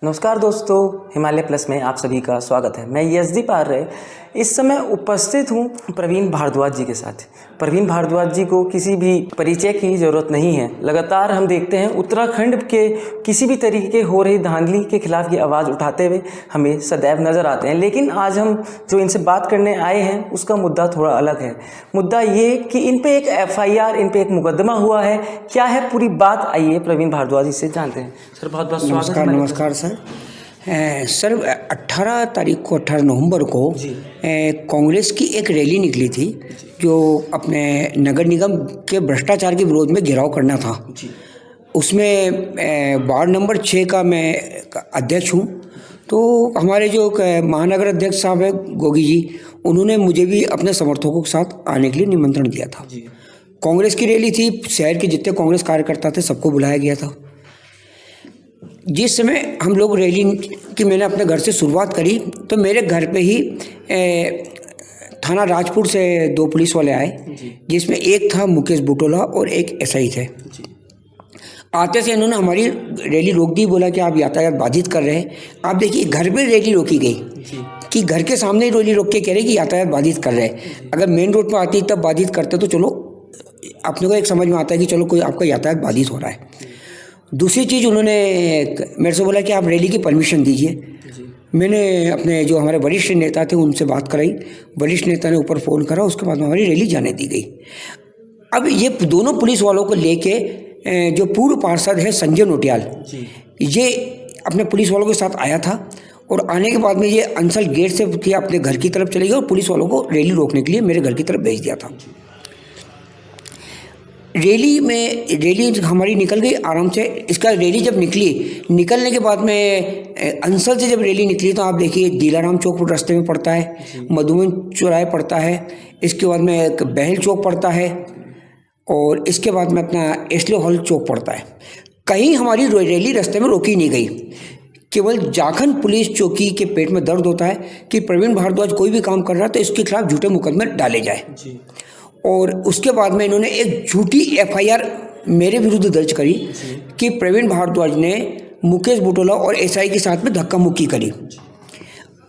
नमस्कार दोस्तों, हिमालय प्लस में आप सभी का स्वागत है। मैं यशदीप आर्य इस समय उपस्थित हूँ प्रवीण भारद्वाज जी के साथ। प्रवीण भारद्वाज जी को किसी भी परिचय की ज़रूरत नहीं है। लगातार हम देखते हैं उत्तराखंड के किसी भी तरीके के हो रही धांधली के खिलाफ ये आवाज़ उठाते हुए हमें सदैव नज़र आते हैं। लेकिन आज हम जो इनसे बात करने आए हैं उसका मुद्दा थोड़ा अलग है। मुद्दा ये कि इन पे एक FIR, इन पे एक मुकदमा हुआ है। क्या है पूरी बात, आइए प्रवीण भारद्वाज जी से जानते हैं। सर बहुत बहुत स्वागत है। नमस्कार सर। 18 नवंबर को कांग्रेस की एक रैली निकली थी जो अपने नगर निगम के भ्रष्टाचार के विरोध में घेराव करना था। उसमें वार्ड नंबर 6 का मैं अध्यक्ष हूँ। तो हमारे जो महानगर अध्यक्ष साहब है गोगी जी, उन्होंने मुझे भी अपने समर्थकों के साथ आने के लिए निमंत्रण दिया था। कांग्रेस की रैली थी, शहर के जितने कांग्रेस कार्यकर्ता थे सबको बुलाया गया था। जिस समय हम लोग रैली की मैंने अपने घर से शुरुआत करी तो मेरे घर पे ही थाना राजपुर से 2 पुलिस वाले आए, जिसमें एक था मुकेश बुटोला और एक SI थे। आते से इन्होंने हमारी रैली रोक दी, बोला कि आप यातायात बाधित कर रहे हैं। आप देखिए, घर में रैली रोकी गई कि घर के सामने ही रैली रोक के कह रहे कि यातायात बाधित कर रहे हैं। अगर मेन रोड पर आती तब बाधित करते तो चलो अपने को एक समझ में आता है कि चलो कोई आपका यातायात बाधित हो रहा है। दूसरी चीज़, उन्होंने मेरे से बोला कि आप रैली की परमिशन दीजिए। मैंने अपने जो हमारे वरिष्ठ नेता थे उनसे बात कराई। वरिष्ठ नेता ने ऊपर फ़ोन करा, उसके बाद हमारी रैली जाने दी गई। अब ये दोनों पुलिस वालों को लेके जो पूर्व पार्षद है संजय नोटियाल, ये अपने पुलिस वालों के साथ आया था और आने के बाद में ये अंसल गेट से अपने घर की तरफ चले गए और पुलिस वालों को रैली रोकने के लिए मेरे घर की तरफ भेज दिया था। रैली हमारी निकल गई आराम से। इसका रैली जब निकलने के बाद में अंसल से जब रैली निकली तो आप देखिए दिलाराम चौक रास्ते में पड़ता है, मधुबन चौराहे पड़ता है, इसके बाद में एक बहल चौक पड़ता है और इसके बाद में अपना एसले हॉल चौक पड़ता है। कहीं हमारी रैली रास्ते में रोकी नहीं गई। केवल जाखन पुलिस चौकी के पेट में दर्द होता है कि प्रवीण भारद्वाज कोई भी काम कर रहा है तो इसके खिलाफ झूठे मुकदमे डाले जाए। और उसके बाद में इन्होंने एक झूठी FIR मेरे विरुद्ध दर्ज करी कि प्रवीण भारद्वाज ने मुकेश बुटोला और SI के साथ में धक्का मुक्की करी।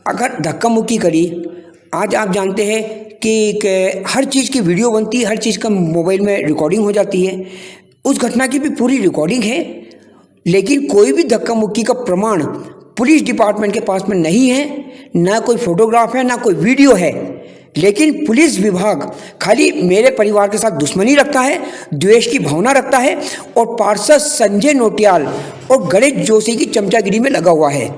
अगर धक्का मुक्की करी, आज आप जानते हैं कि हर चीज़ की वीडियो बनती है, हर चीज़ का मोबाइल में रिकॉर्डिंग हो जाती है। उस घटना की भी पूरी रिकॉर्डिंग है, लेकिन कोई भी धक्का मुक्की का प्रमाण पुलिस डिपार्टमेंट के पास में नहीं है। ना कोई फोटोग्राफ है, ना कोई वीडियो है। लेकिन पुलिस विभाग खाली मेरे परिवार के साथ दुश्मनी रखता है, द्वेष की भावना रखता है और पार्षद संजय नोटियाल और गणेश जोशी की चमचागिरी में लगा हुआ है।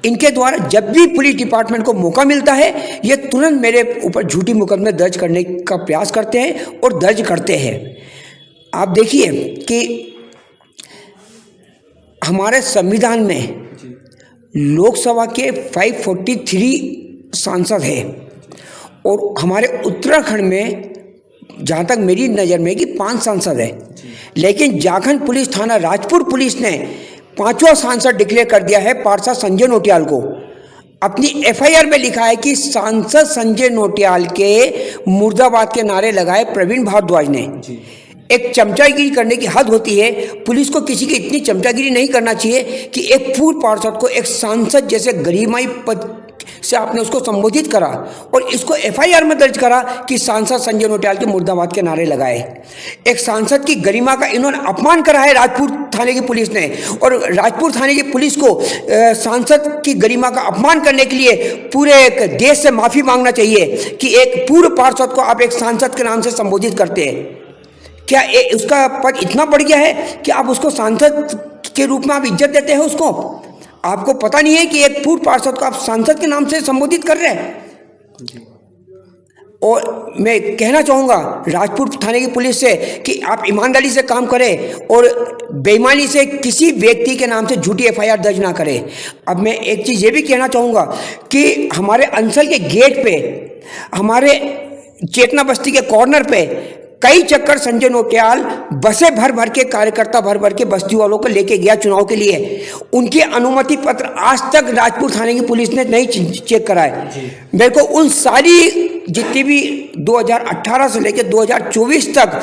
इनके द्वारा जब भी पुलिस डिपार्टमेंट को मौका मिलता है ये तुरंत मेरे ऊपर झूठी मुकदमे दर्ज करने का प्रयास करते हैं और दर्ज करते हैं। आप देखिए कि हमारे संविधान में लोकसभा के 543 सांसद हैं और हमारे उत्तराखंड में जहाँ तक मेरी नज़र में कि 5 सांसद हैं। लेकिन जाखन पुलिस थाना राजपुर पुलिस ने 5वां सांसद डिक्लेयर कर दिया है पार्षद संजय नोटियाल को। अपनी FIR में लिखा है कि सांसद संजय नोटियाल के मुर्दाबाद के नारे लगाए प्रवीण भारद्वाज ने। एक चमचागिरी करने की हद होती है। पुलिस को किसी की इतनी चमचागिरी नहीं करना चाहिए कि एक पूर्व पार्षद को एक सांसद जैसे गरिमाई पद से आपने उसको संबोधित करा और इसको FIR में दर्ज करा कि सांसद संजय नोटियाल के मुर्दाबाद के नारे लगाए। एक सांसद की गरिमा का इन्होंने अपमान करा है राजपुर थाने की पुलिस ने। और राजपुर थाने की पुलिस को सांसद की गरिमा का अपमान करने के लिए पूरे देश से माफ़ी मांगना चाहिए कि एक पूर्व पार्षद को आप एक सांसद के नाम से संबोधित करते हैं। क्या उसका पद इतना बढ़ गया है कि आप उसको सांसद के रूप में आप इज्जत देते हैं उसको? आपको पता नहीं है कि एक पूर्व पार्षद को आप सांसद के नाम से संबोधित कर रहे हैं। और मैं कहना चाहूँगा राजपुर थाने की पुलिस से कि आप ईमानदारी से काम करें और बेईमानी से किसी व्यक्ति के नाम से झूठी FIR दर्ज ना करें। अब मैं एक चीज़ ये भी कहना चाहूँगा कि हमारे अंचल के गेट पे, हमारे चेतना बस्ती के कॉर्नर पे कई चक्कर संजय नोटियाल बसें भर भर के, कार्यकर्ता भर भर के बस्ती वालों को लेके गया चुनाव के लिए। उनके अनुमति पत्र आज तक राजपुर थाने की पुलिस ने नहीं चेक कराए। मेरे को उन सारी जितनी भी 2018 से लेकर 2024 तक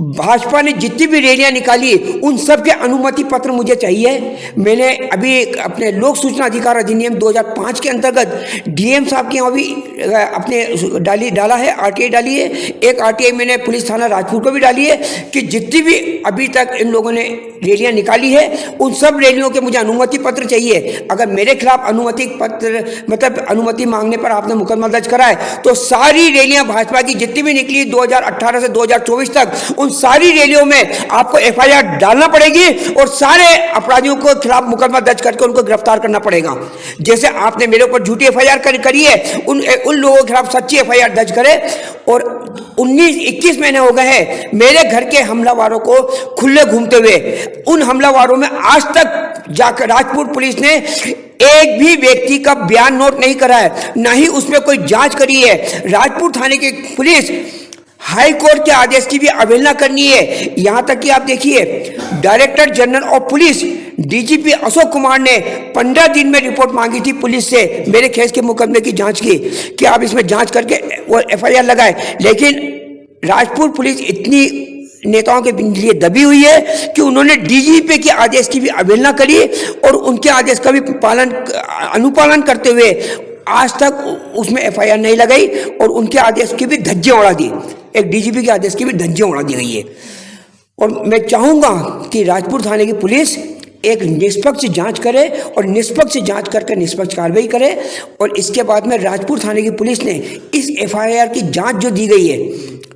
भाजपा ने जितनी भी रैलियां निकाली उन सब के अनुमति पत्र मुझे चाहिए। मैंने अभी अपने लोक सूचना अधिकार अधिनियम 2005 के अंतर्गत डीएम साहब के यहाँ भी अपने डाला है, आरटीआई डाली है। एक आरटीआई मैंने पुलिस थाना राजपुर को भी डाली है कि जितनी भी अभी तक इन लोगों ने रैलियां निकाली है उन सब रैलियों के मुझे अनुमति पत्र चाहिए। अगर मेरे खिलाफ अनुमति पत्र मतलब अनुमति मांगने पर आपने मुकदमा दर्ज करा है तो सारी रैलियां भाजपा की जितनी भी निकली 2018 से 2024 तक उन सारी रैलियों में आपको एफआईआर डालना पड़ेगी और सारे अपराधियों को खिलाफ मुकदमा दर्ज करके उनको गिरफ्तार करना पड़ेगा। जैसे आपने मेरे ऊपर झूठी एफआईआर करी है उन लोगों के खिलाफ सच्ची एफआईआर दर्ज करे। और 19-21 महीने हो गए हैं मेरे घर के हमलावरों को खुले घूमते हुए। उन हमलावरों में आज तक जाकर राजपुर पुलिस ने एक भी व्यक्ति का बयान नोट नहीं करा है, ना ही उसमें कोई जांच करी है। राजपुर थाने की पुलिस हाई कोर्ट के आदेश की भी अवहेलना करनी है। यहां तक कि आप देखिए director general of police DGP Ashok Kumar ने 15 दिन में रिपोर्ट मांगी थी पुलिस से मेरे केस के मुकदमे की जांच की कि आप इसमें जांच करके वो एफआईआर लगाए। लेकिन राजपुर पुलिस इतनी नेताओं के लिए दबी हुई है कि उन्होंने डीजीपी के आदेश की भी अवहेलना करी और उनके आदेश का भी अनुपालन करते हुए आज तक उसमें एफआईआर नहीं लगाई और उनके आदेश की भी धज्जियां उड़ा दी। एक डीजीपी के आदेश की भी धज्जियां उड़ा दी गई है। और मैं चाहूंगा कि राजपुर थाने की पुलिस एक निष्पक्ष जांच करे और निष्पक्ष जांच करके निष्पक्ष कार्रवाई करे। और इसके बाद में राजपुर थाने की पुलिस ने इस एफआईआर की जांच जो दी गई है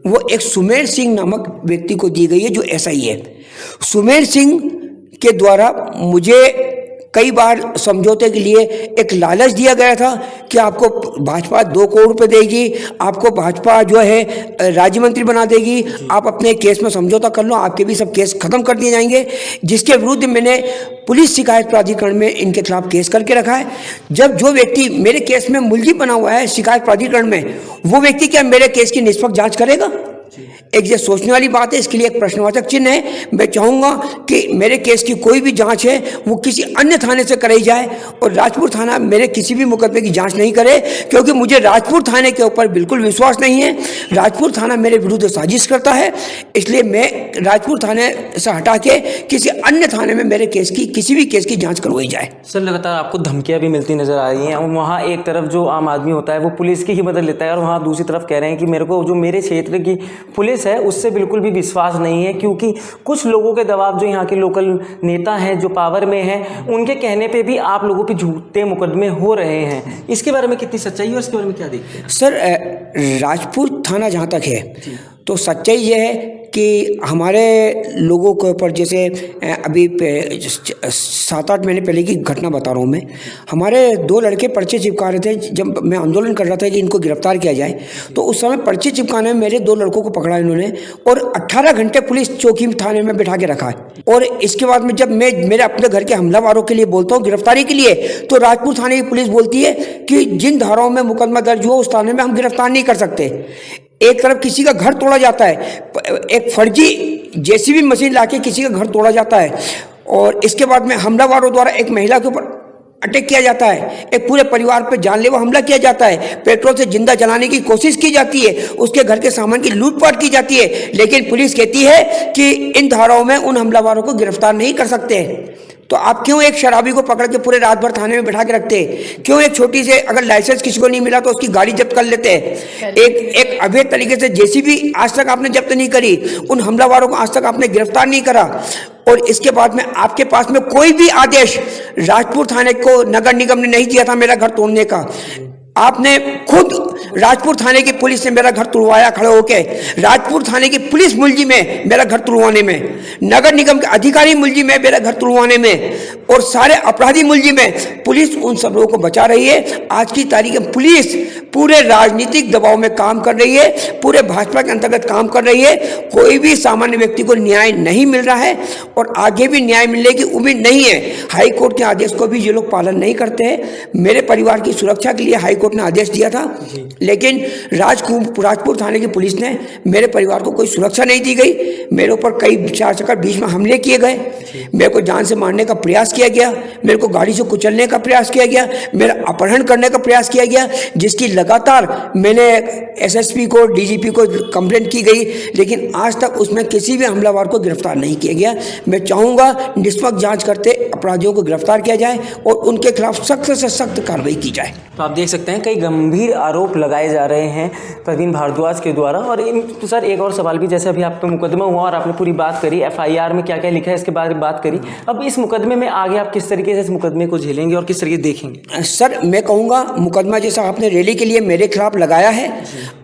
वो एक सुमेर सिंह नामक व्यक्ति को दी गई है जो एसआई है। सुमेर सिंह के द्वारा मुझे कई बार समझौते के लिए एक लालच दिया गया था कि आपको भाजपा 2 करोड़ रुपए देगी, आपको भाजपा जो है राज्य मंत्री बना देगी, आप अपने केस में समझौता कर लो, आपके भी सब केस खत्म कर दिए जाएंगे। जिसके विरुद्ध मैंने पुलिस शिकायत प्राधिकरण में इनके खिलाफ केस करके रखा है। जब जो व्यक्ति मेरे केस में मुलजिम बना हुआ है शिकायत प्राधिकरण में, वो व्यक्ति क्या मेरे केस की निष्पक्ष जांच करेगा? एक ये सोचने वाली बात है, इसके लिए एक प्रश्नवाचक चिन्ह है। मैं चाहूंगा कि मेरे केस की कोई भी जांच है वो किसी अन्य थाने से कराई जाए और राजपुर थाना मेरे किसी भी मुकदमे की जांच नहीं करे, क्योंकि मुझे राजपुर थाने के ऊपर बिल्कुल विश्वास नहीं है। राजपुर थाना मेरे विरुद्ध साजिश करता है, इसलिए मैं राजपुर थाने से हटा के किसी अन्य थाने में मेरे केस की किसी भी केस की जाँच करवाई जाए। सर लगातार आपको धमकियाँ भी मिलती नजर आ रही हैं और वहाँ एक तरफ जो आम आदमी होता है वो पुलिस की ही मदद लेता है और वहाँ दूसरी तरफ कह रहे हैं कि मेरे को जो मेरे क्षेत्र की पुलिस है उससे बिल्कुल भी विश्वास नहीं है, क्योंकि कुछ लोगों के दबाव जो यहाँ के लोकल नेता हैं जो पावर में हैं उनके कहने पे भी आप लोगों पे झूठे मुकदमे हो रहे हैं। इसके बारे में कितनी सच्चाई है और इसके बारे में क्या देखते हैं? सर राजपुर थाना जहाँ तक है तो सच्चाई ये है कि हमारे लोगों के ऊपर, जैसे अभी 7-8 महीने पहले की घटना बता रहा हूँ मैं, हमारे 2 लड़के पर्चे चिपका रहे थे। जब मैं आंदोलन कर रहा था कि इनको गिरफ्तार किया जाए तो उस समय पर्चे चिपकाने में मेरे 2 लड़कों को पकड़ा इन्होंने और 18 घंटे पुलिस चौकी थाने में बिठा के रखा है। और इसके बाद में जब मैं मेरे अपने घर के हमलावरों के लिए बोलता हूँ गिरफ्तारी के लिए, तो राजपुर थाने की पुलिस बोलती है कि जिन धाराओं में मुकदमा दर्ज हुआ उस थाने में हम गिरफ्तार नहीं कर सकते। एक तरफ किसी का घर तोड़ा जाता है, एक फर्जी जेसीबी मशीन लाके किसी का घर तोड़ा जाता है और इसके बाद में हमलावरों द्वारा एक महिला के ऊपर अटैक किया जाता है, एक पूरे परिवार पर जानलेवा हमला किया जाता है, पेट्रोल से जिंदा जलाने की कोशिश की जाती है, उसके घर के सामान की लूटपाट की जाती है। लेकिन पुलिस कहती है कि इन धाराओं में उन हमलावरों को गिरफ्तार नहीं कर सकते। तो आप क्यों एक शराबी को पकड़ के पूरे रात भर थाने में बिठा के रखते हैं? क्यों एक छोटी से अगर लाइसेंस किसी को नहीं मिला तो उसकी गाड़ी जब्त कर लेते हैं? एक अवैध तरीके से जेसीबी आज तक आपने जब्त नहीं करी, उन हमलावरों को आज तक आपने गिरफ्तार नहीं करा। और इसके बाद में आपके पास में कोई भी आदेश राजपुर थाने को नगर निगम ने नहीं दिया था मेरा घर तोड़ने का। आपने खुद राजपुर थाने की पुलिस ने मेरा घर तुड़वाया खड़े होके। राजपुर थाने की पुलिस मुलजिम है मेरा घर तुड़वाने में, नगर निगम के अधिकारी मुलजिम है मेरा घर तुड़वाने में और सारे अपराधी मुलजिम है। पुलिस उन सब लोगों को बचा रही है। आज की तारीख में पुलिस पूरे राजनीतिक दबाव में काम कर रही है, पूरे भाजपा के अंतर्गत काम कर रही है। कोई भी सामान्य व्यक्ति को न्याय नहीं मिल रहा है और आगे भी न्याय मिलने की उम्मीद नहीं है। हाई कोर्ट के आदेश को भी ये लोग पालन नहीं करते हैं। मेरे परिवार की सुरक्षा के लिए हाई कोर्ट ने आदेश दिया था, लेकिन राजपुर थाने की पुलिस ने मेरे परिवार को कोई सुरक्षा नहीं दी गई। मेरे ऊपर कई 4 चक्कर बीच में हमले किए गए, मेरे को जान से मारने का प्रयास किया गया, मेरे को गाड़ी से कुचलने का प्रयास किया गया, मेरा अपहरण करने का प्रयास किया गया, जिसकी लगातार मैंने एसएसपी को, डीजीपी को कंप्लेंट की गई, लेकिन आज तक उसमें किसी भी हमलावर को गिरफ्तार नहीं किया गया। मैं चाहूँगा निष्पक्ष जांच करते अपराधियों को गिरफ्तार किया जाए और उनके खिलाफ सख्त से सख्त कार्रवाई की जाए। तो आप देख सकते हैं कई गंभीर आरोप लगाए जा रहे हैं प्रवीण भारद्वाज के द्वारा। और तो सर एक और सवाल भी, जैसे अभी आप पे मुकदमा हुआ और आपने पूरी बात करी, एफआईआर में क्या क्या लिखा है इसके बारे में बात करी, अब इस मुकदमे में आगे आप किस तरीके से इस मुकदमे को झेलेंगे और किस तरीके देखेंगे? सर मैं कहूँगा मुकदमा जैसा आपने रैली के लिए मेरे खिलाफ लगाया है,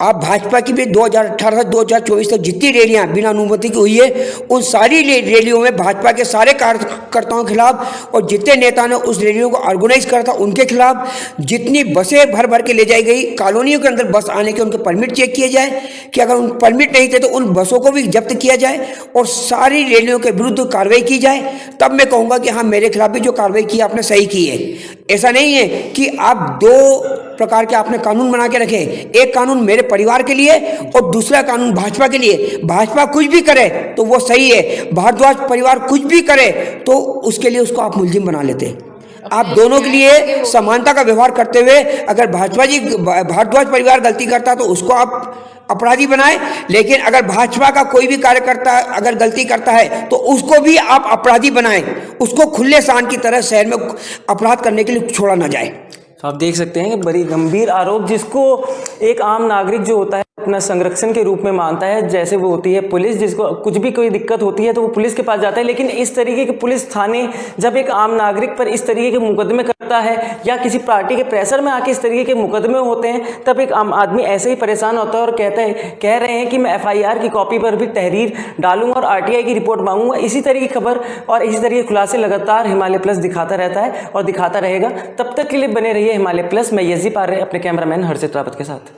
आप भाजपा की भी 2018 से 2024 तक जितनी रैलियाँ बिना अनुमति की हुई है, उन सारी रैलियों में भाजपा के सारे कार्यकर्ताओं के खिलाफ और जितने नेता ने उस रैलियों को ऑर्गेनाइज करा था उनके खिलाफ, जितनी बसें भर भर के ले जाई गई, कॉलोनियों के अंदर बस आने के उनके परमिट चेक किए जाए कि अगर उन परमिट नहीं थे तो उन बसों को भी जब्त किया जाए और सारी रैलियों के विरुद्ध कार्रवाई की जाए, तब मैं कहूँगा कि हाँ मेरे खिलाफ भी जो कार्रवाई की आपने सही की है। ऐसा नहीं है कि आप दो प्रकार के आपने कानून बना के रखे, एक कानून मेरे परिवार के लिए और दूसरा कानून भाजपा के लिए। भाजपा कुछ भी करे तो वो सही है, भारद्वाज परिवार कुछ भी करे तो उसके लिए उसको आप मुलजिम बना लेते। आप दोनों के लिए समानता का व्यवहार करते हुए अगर भारद्वाज परिवार गलती करता तो उसको आप अपराधी बनाए, लेकिन अगर भाजपा का कोई भी कार्यकर्ता अगर गलती करता है तो उसको भी आप अपराधी बनाएं, उसको खुले शान की तरह शहर में अपराध करने के लिए छोड़ा ना जाए। तो आप देख सकते हैं कि बड़ी गंभीर आरोप, जिसको एक आम नागरिक जो होता है अपना संरक्षण के रूप में मानता है, जैसे वो होती है पुलिस, जिसको कुछ भी कोई दिक्कत होती है तो वो पुलिस के पास जाता है। लेकिन इस तरीके के पुलिस थाने जब एक आम नागरिक पर इस तरीके के मुकदमे करता है या किसी पार्टी के प्रेशर में आके इस तरीके के मुकदमे होते हैं, तब एक आम आदमी ऐसे ही परेशान होता है और कह रहे हैं कि मैं एफआईआर की कॉपी पर भी तहरीर डालूंगा और आरटीआई की रिपोर्ट मांगूंगा। इसी तरह की खबर और इसी तरह के खुलासे लगातार हिमालय प्लस दिखाता रहता है और दिखाता रहेगा। तब तक के लिए बने रहिए हिमालय प्लस। मैं यज़ी पार्रे अपने कैमरामैन हर्षित रावत के साथ।